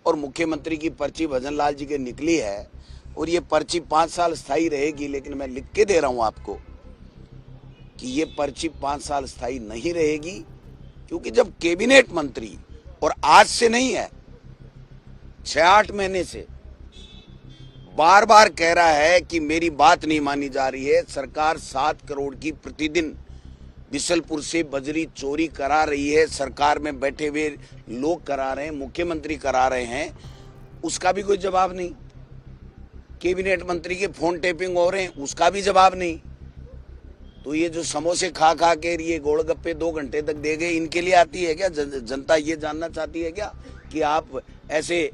और मुख्यमंत्री की पर्ची भजन लाल जी के निकली है और ये पर्ची 5 साल स्थायी रहेगी। लेकिन मैं लिख के दे रहा हूं आपको कि ये पर्ची 5 साल स्थायी नहीं रहेगी, क्योंकि जब कैबिनेट मंत्री, और आज से नहीं है, 6-8 महीने से बार बार कह रहा है कि मेरी बात नहीं मानी जा रही है, सरकार 7 करोड़ की प्रतिदिन बिशलपुर से बजरी चोरी करा रही है, सरकार में बैठे हुए लोग करा रहे हैं, मुख्यमंत्री करा रहे हैं, उसका भी कोई जवाब नहीं। कैबिनेट मंत्री के फोन टेपिंग हो रहे हैं, उसका भी जवाब नहीं। तो ये जो समोसे खा खा के ये गोलगप्पे 2 घंटे तक दे गए, इनके लिए आती है क्या? जनता ये जानना चाहती है क्या कि आप ऐसे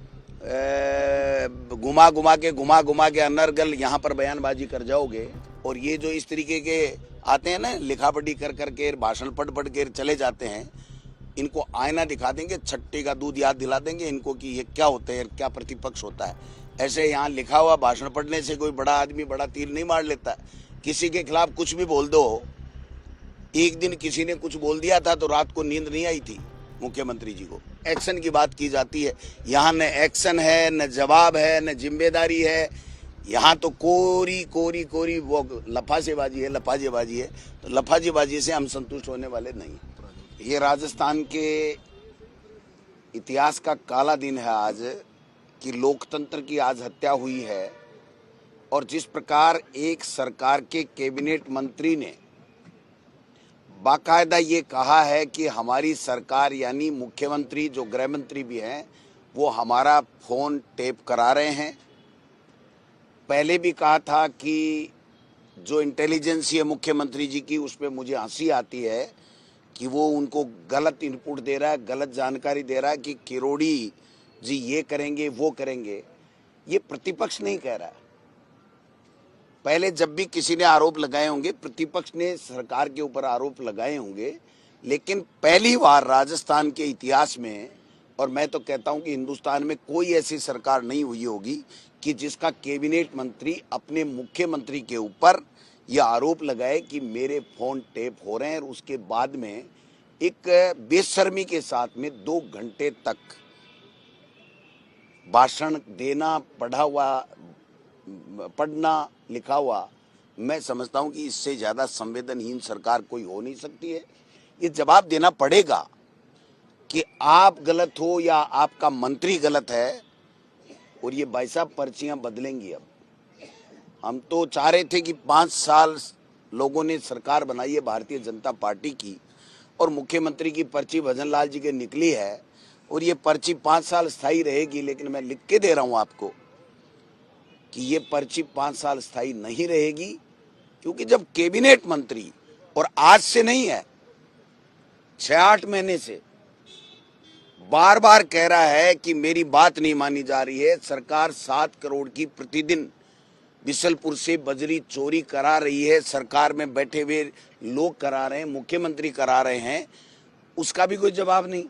घुमा घुमा के अनर्गल यहाँ पर बयानबाजी कर जाओगे? और ये जो इस तरीके के आते हैं ना, लिखा पढ़ी कर करके भाषण पढ़ के चले जाते हैं, इनको आईना दिखा देंगे, छट्टी का दूध याद दिला देंगे इनको कि ये क्या होता है, क्या प्रतिपक्ष होता है। ऐसे यहाँ लिखा हुआ भाषण पढ़ने से कोई बड़ा आदमी बड़ा तीर नहीं मार लेता। किसी के खिलाफ कुछ भी बोल दो। एक दिन किसी ने कुछ बोल दिया था तो रात को नींद नहीं आई थी मुख्यमंत्री जी को। एक्शन की बात की जाती है, यहाँ न एक्शन है, न जवाब है, न जिम्मेदारी है। यहाँ तो कोरी वो लफाजेबाजी है। तो लफाजेबाजी से हम संतुष्ट होने वाले नहीं। ये राजस्थान के इतिहास का काला दिन है आज, कि लोकतंत्र की आज हत्या हुई है। और जिस प्रकार एक सरकार के कैबिनेट मंत्री ने बाकायदा ये कहा है कि हमारी सरकार, यानी मुख्यमंत्री जो गृह मंत्री भी हैं, वो हमारा फोन टेप करा रहे हैं। पहले भी कहा था कि जो इंटेलिजेंस है मुख्यमंत्री जी की, उसमें मुझे हंसी आती है कि वो उनको गलत इनपुट दे रहा है, गलत जानकारी दे रहा है कि किरोड़ी जी ये करेंगे वो करेंगे। ये प्रतिपक्ष नहीं कह रहा है। पहले जब भी किसी ने आरोप लगाए होंगे, प्रतिपक्ष ने सरकार के ऊपर आरोप लगाए होंगे, लेकिन पहली बार राजस्थान के इतिहास में, और मैं तो कहता हूं कि हिंदुस्तान में कोई ऐसी सरकार नहीं हुई होगी कि जिसका कैबिनेट मंत्री अपने मुख्यमंत्री के ऊपर यह आरोप लगाए कि मेरे फोन टेप हो रहे हैं, और उसके बाद में एक बेशर्मी के साथ में 2 घंटे तक भाषण देना, पढ़ना, लिखा हुआ। मैं समझता हूं कि इससे ज्यादा संवेदनहीन सरकार कोई हो नहीं सकती है। ये जवाब देना पड़ेगा कि आप गलत हो या आपका मंत्री गलत है। और ये भाई साहब पर्चियां बदलेंगी। अब हम तो चाह रहे थे कि 5 साल लोगों ने सरकार बनाई है भारतीय जनता पार्टी की, और मुख्यमंत्री की पर्ची भजन लाल जी के निकली है और ये पर्ची 5 साल स्थायी रहेगी। लेकिन मैं लिख के दे रहा हूं आपको कि ये पर्ची 5 साल स्थायी नहीं रहेगी, क्योंकि जब कैबिनेट मंत्री, और आज से नहीं है, 6-8 महीने से बार बार कह रहा है कि मेरी बात नहीं मानी जा रही है, सरकार 7 करोड़ की प्रतिदिन बिशलपुर से बजरी चोरी करा रही है, सरकार में बैठे हुए लोग करा रहे हैं, मुख्यमंत्री करा रहे हैं, उसका भी कोई जवाब नहीं।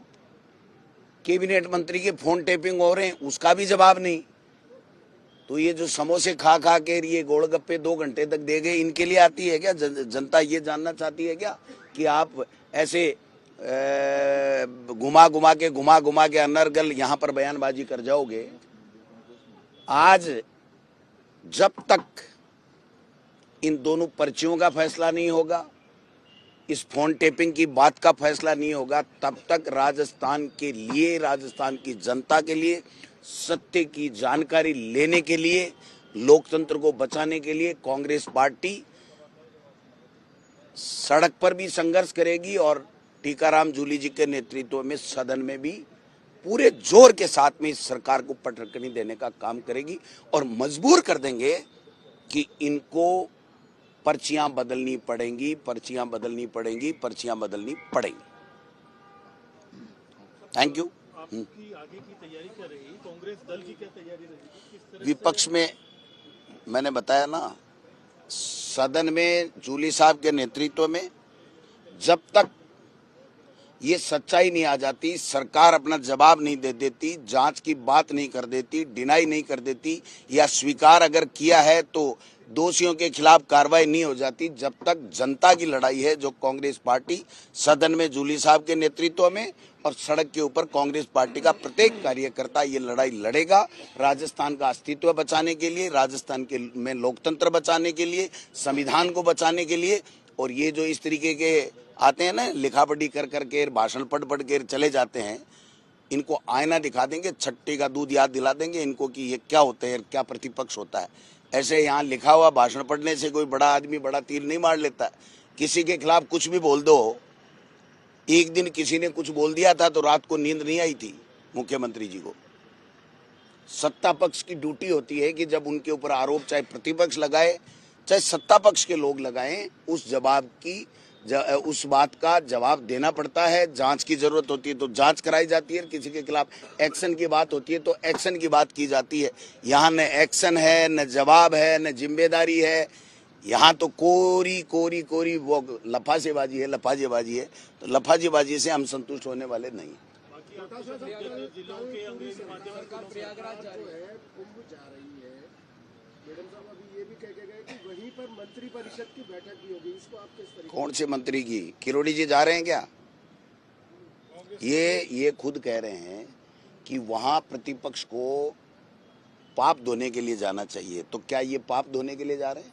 कैबिनेट मंत्री के फोन टेपिंग हो रहे हैं, उसका भी जवाब नहीं। तो ये जो समोसे खा खा के ये गोलगप्पे 2 घंटे तक दे गए, इनके लिए आती है क्या? जनता ये जानना चाहती है क्या कि आप ऐसे घुमा घुमा के अनर्गल यहाँ पर बयानबाजी कर जाओगे? आज जब तक इन दोनों पर्चियों का फैसला नहीं होगा, इस फोन टेपिंग की बात का फैसला नहीं होगा, तब तक राजस्थान के लिए, राजस्थान की जनता के लिए, सत्य की जानकारी लेने के लिए, लोकतंत्र को बचाने के लिए कांग्रेस पार्टी सड़क पर भी संघर्ष करेगी और टीकाराम जूली जी के नेतृत्व में सदन में भी पूरे जोर के साथ में इस सरकार को पटखनी देने का काम करेगी और मजबूर कर देंगे कि इनको पर्चियां बदलनी पड़ेंगी। Thank you. आपकी आगे की तैयारी क्या रही? कांग्रेस दल की क्या तैयारी रही? विपक्ष में मैंने बताया ना, सदन में जूली साहब के नेतृत्व में जब तक ये सच्चाई नहीं आ जाती, सरकार अपना जवाब नहीं दे देती, जांच की बात नहीं कर देती, डिनाई नहीं कर देती, या स्वीकार अगर किया है तो दोषियों के खिलाफ कार्रवाई नहीं हो जाती जब तक जनता की लड़ाई है, जो कांग्रेस पार्टी सदन में जूली साहब के नेतृत्व में और सड़क के ऊपर कांग्रेस पार्टी का प्रत्येक कार्यकर्ता ये लड़ाई लड़ेगा। राजस्थान का अस्तित्व बचाने के लिए, राजस्थान के में लोकतंत्र बचाने के लिए, संविधान को बचाने के लिए। और ये जो इस तरीके के आते हैं ना, लिखा पढ़ी कर करके, भाषण पढ़ पढ़ के चले जाते हैं, इनको आईना दिखा देंगे, छट्टे का दूध याद दिला देंगे इनको कि ये क्या होता है, क्या प्रतिपक्ष होता है। ऐसे यहाँ लिखा हुआ भाषण पढ़ने से कोई बड़ा आदमी बड़ा तीर नहीं मार लेता। किसी के खिलाफ कुछ भी बोल दो। एक दिन किसी ने कुछ बोल दिया था तो रात को नींद नहीं आई थी मुख्यमंत्री जी को। सत्ता पक्ष की ड्यूटी होती है कि जब उनके ऊपर आरोप चाहे प्रतिपक्ष लगाए चाहे सत्ता पक्ष के लोग लगाएं, उस बात का जवाब देना पड़ता है। जांच की जरूरत होती है तो जांच कराई जाती है, किसी के खिलाफ एक्शन की बात होती है तो एक्शन की बात की जाती है। यहाँ न एक्शन है, न जवाब है, न जिम्मेदारी है। यहाँ तो कोरी वो लफाजीबाजी है। तो लफाजीबाजी से हम संतुष्ट होने वाले नहीं। जिलों के अंग्रेजी माध्यम प्रयागराज कुंभ जा रही है, मैडम साहब अभी ये भी कह के गए कि वहीं पर मंत्री परिषद की बैठक भी होगी, इसको आप किस तरीके? कौन से मंत्री की? किरोड़ी जी जा रहे हैं क्या? ये खुद कह रहे हैं कि वहां प्रतिपक्ष को पाप धोने के लिए जाना चाहिए। तो क्या ये पाप धोने के लिए जा रहे हैं?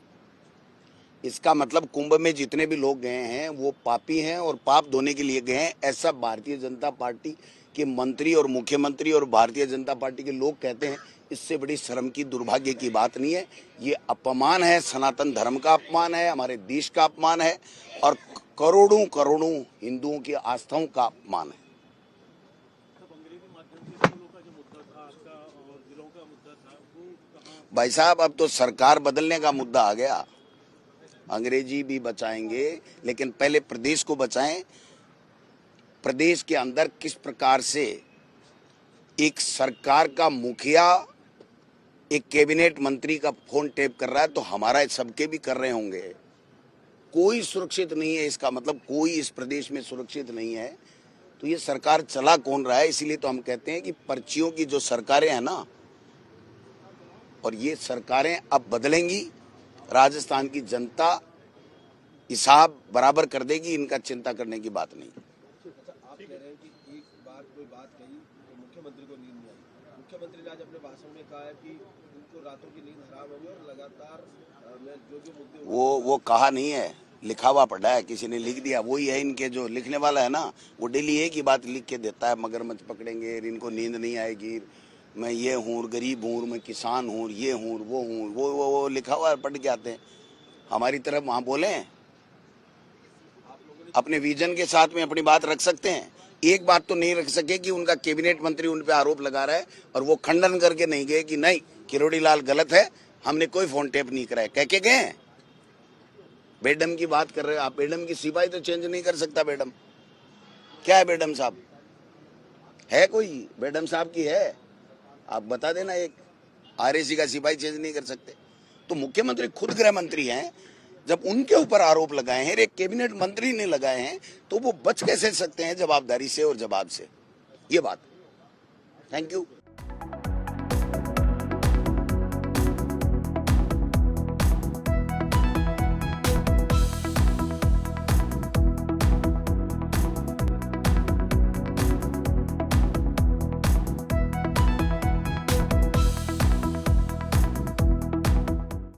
इसका मतलब कुंभ में जितने भी लोग गए हैं वो पापी हैं और पाप धोने के लिए गए हैं, ऐसा भारतीय जनता पार्टी के मंत्री और मुख्यमंत्री और भारतीय जनता पार्टी के लोग कहते हैं। इससे बड़ी शर्म की, दुर्भाग्य की बात नहीं है। ये अपमान है, सनातन धर्म का अपमान है, हमारे देश का अपमान है और करोड़ों हिंदुओं की आस्थाओं का अपमान है। अंग्रेजी माध्यम के स्कूलों का जो मुद्दा था आपका और जिलों का मुद्दा था, वो कहाँ? भाई साहब, अब तो सरकार बदलने का मुद्दा आ गया। अंग्रेजी भी बचाएंगे लेकिन पहले प्रदेश को बचाएं। प्रदेश के अंदर किस प्रकार से एक सरकार का मुखिया एक कैबिनेट मंत्री का फोन टेप कर रहा है तो हमारा सबके भी कर रहे होंगे। कोई सुरक्षित नहीं है, इसका मतलब कोई इस प्रदेश में सुरक्षित नहीं है। तो ये सरकार चला कौन रहा है? इसीलिए तो हम कहते हैं कि पर्चियों की जो सरकारें हैं ना, और ये सरकारें अब बदलेंगी। राजस्थान की जनता हिसाब बराबर कर देगी, इनका चिंता करने की बात नहीं। आप कह रहे हैं कि एक बार कोई बात कही तो मुख्यमंत्री को नींद नहीं आई। मुख्यमंत्री ने आज अपने भाषण में कहा है कि उनको रातों की नींद हराम होगी और लगातार जो मुद्दे वो कहा नहीं है, लिखा हुआ पढ़ा है, किसी ने लिख दिया। वही है इनके जो लिखने वाला है ना, वो डेली एक ही बात लिख के देता है, मगरमच्छ पकड़ेंगे, इनको नींद नहीं आएगी, मैं ये हूँ, गरीब हूँ, मैं किसान हूँ, ये हूँ, वो लिखा हुआ पढ़ के आते हैं। हमारी तरफ वहाँ बोले, अपने विजन के साथ में अपनी बात रख सकते हैं। एक बात तो नहीं रख सके कि उनका कैबिनेट मंत्री उन पे आरोप लगा रहा है और वो खंडन करके नहीं गए कि नहीं, किरोड़ी लाल गलत है, हमने कोई फोन टेप नहीं कराया, कह के गए। बेडम की बात कर रहे हो आप, बेडम की सिपाही तो चेंज नहीं कर सकता। बेडम क्या है? बेडम साहब है कोई? बेडम साहब की है, आप बता देना। एक आरएसी का सिपाही चेंज नहीं कर सकते। तो मुख्यमंत्री खुद गृह मंत्री हैं, जब उनके ऊपर आरोप लगाए हैं, एक कैबिनेट मंत्री ने लगाए हैं, तो वो बच कैसे सकते हैं जवाबदारी से और जवाब से? ये बात। Thank you.